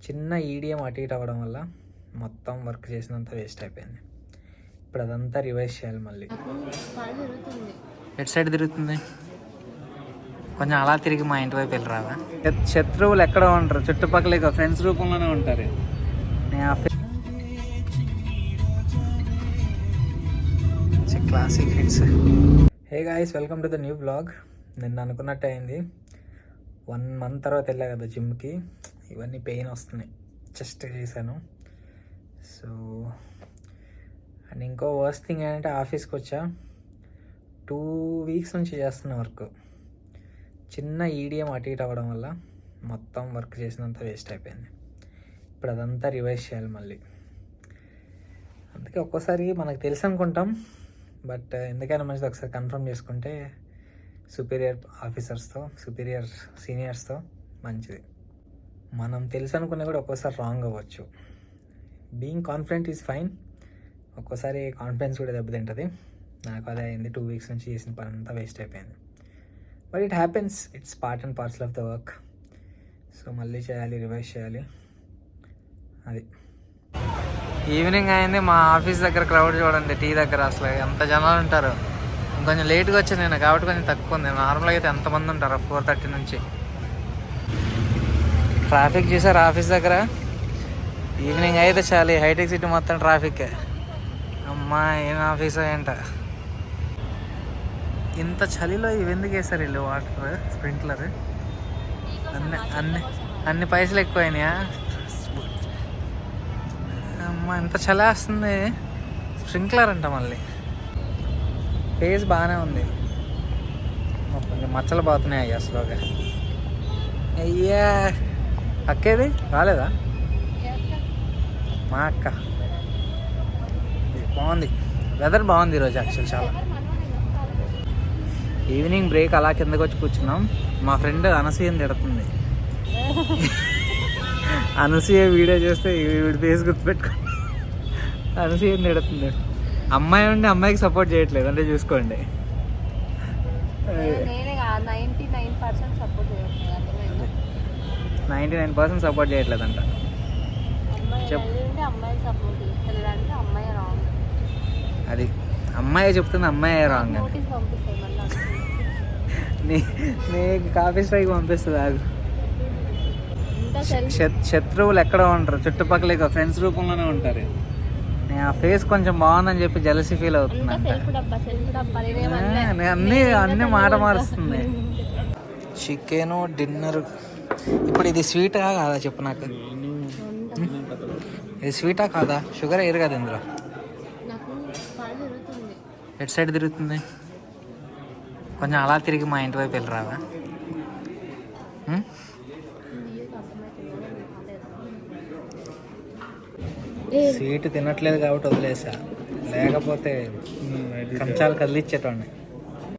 చిన్న ఈడియం అటు ఇటు అవ్వడం వల్ల మొత్తం వర్క్ చేసినంత వేస్ట్ అయిపోయింది. ఇప్పుడు అదంతా రివైజ్ చేయాలి మళ్ళీ. ఎటు సైడ్ తిరుగుతుంది? కొంచెం అలా తిరిగి మా ఇంటి వైపు వెళ్ళరావా? శత్రువులు ఎక్కడ ఉంటారు, చుట్టుపక్కల ఇక ఫ్రెండ్స్ రూపంలోనే ఉంటారు. Classic hits. Hey guys, welcome to the new blog. నిన్న అనుకున్నట్టు అయింది. 1 month తర్వాత వెళ్ళా కదా జిమ్కి. ఇవన్నీ పెయిన్ వస్తున్నాయి. చెస్ట్ చేశాను. సో అండ్ ఇంకో వర్స్ట్ థింగ్ ఏంటంటే ఆఫీస్కి వచ్చా. 2 weeks నుంచి చేస్తున్న వర్క్. చిన్న ఈడియం అటు ఇటు అవ్వడం వల్ల మొత్తం వర్క్ చేసినంత వేస్ట్ అయిపోయింది. ఇప్పుడు అదంతా రివైజ్ చేయాలి మళ్ళీ. అందుకే ఒక్కోసారి మనకు తెలుసు అనుకుంటాం, బట్ ఎందుకైనా మంచిది ఒకసారి కన్ఫర్మ్ చేసుకుంటే సుపీరియర్ ఆఫీసర్స్తో, సుపీరియర్ సీనియర్స్తో మంచిది. మనం తెలుసు అనుకున్నా కూడా ఒక్కోసారి రాంగ్ అవ్వచ్చు. Being confident is fine. ఒక్కోసారి కాన్ఫిడెన్స్ కూడా దెబ్బతింటుంది. నాకు అదే అయింది. 2 weeks నుంచి చేసిన పని అంతా వేస్ట్ అయిపోయింది. But it happens. It's part and parcel of the work. So మళ్ళీ చేయాలి, రివైజ్ చేయాలి. అది ఈవినింగ్ అయింది. మా ఆఫీస్ దగ్గర క్రౌడ్ చూడండి. టీ దగ్గర అసలు ఎంత జనాలు ఉంటారు. కొంచెం లేట్గా వచ్చాను నేను కాబట్టి కొంచెం తక్కువ ఉంది. నార్మల్గా అయితే ఎంతమంది ఉంటారు 4:30 నుంచి. ట్రాఫిక్ చూసారు ఆఫీస్ దగ్గర. ఈవినింగ్ అయితే చాలు హైటెక్ సిటీ మొత్తం ట్రాఫిక్. అమ్మా ఏం ఆఫీసో ఏంట. ఇంత చలిలో ఇవి ఎందుకు వేస్తారు వీళ్ళు వాటర్ స్ప్రింక్లర్? అన్ని పైసలు ఎక్కువైనాయా? అమ్మ ఎంత చలి వస్తుంది. స్ప్రింక్లర్ అంట మళ్ళీ. ఫేస్ బాగానే ఉంది, కొంచెం మచ్చలు పోతున్నాయి అసలుగా. అయ్యా అక్కేది రాలేదా? మా అక్క. బాగుంది, వెదర్ బాగుంది ఈరోజు యాక్చువల్ చాలా. ఈవినింగ్ బ్రేక్ అలా కిందకి వచ్చి కూర్చున్నాం. మా ఫ్రెండ్ అనసూయని తిడుతుంది. అనసూయ వీడియో చేస్తే వీడి ఫేస్ గుర్తుపెట్టుకో. అనసూయని తిడుతుంది. అమ్మాయి ఉండి అమ్మాయికి సపోర్ట్ చేయట్లేదు అంటే చూసుకోండి. 99% సపోర్ట్ చేయట్లేదంట. అది అమ్మాయి చెప్తుంది, అమ్మాయి రాంగ్ అని. నీకు కాఫీ స్ట్రైక్ పంపిస్తుంది. ఆగు. శత్రువులు ఎక్కడ ఉంటారు, చుట్టుపక్కల ఇక ఫ్రెండ్స్ రూపంలోనే ఉంటారు. నేను ఆ ఫేస్ కొంచెం బాగుందని చెప్పి జెలసీ ఫీల్ అవుతున్నా. అన్నీ మాట మారుస్తుంది. Chicken dinner. ఇప్పుడు ఇది స్వీటా కాదా చెప్పు నాకు. ఇది స్వీటా కాదా? షుగర్ వేయరు కదా ఇందులో. ఎటు సైడ్ తిరుగుతుంది? కొంచెం అలా తిరిగి మా ఇంటి వైపు వెళ్ళరావా? స్వీట్ తినట్లేదు కాబట్టి వదిలేసా, లేకపోతే కంచాలు కదిలిచ్చేటోండి.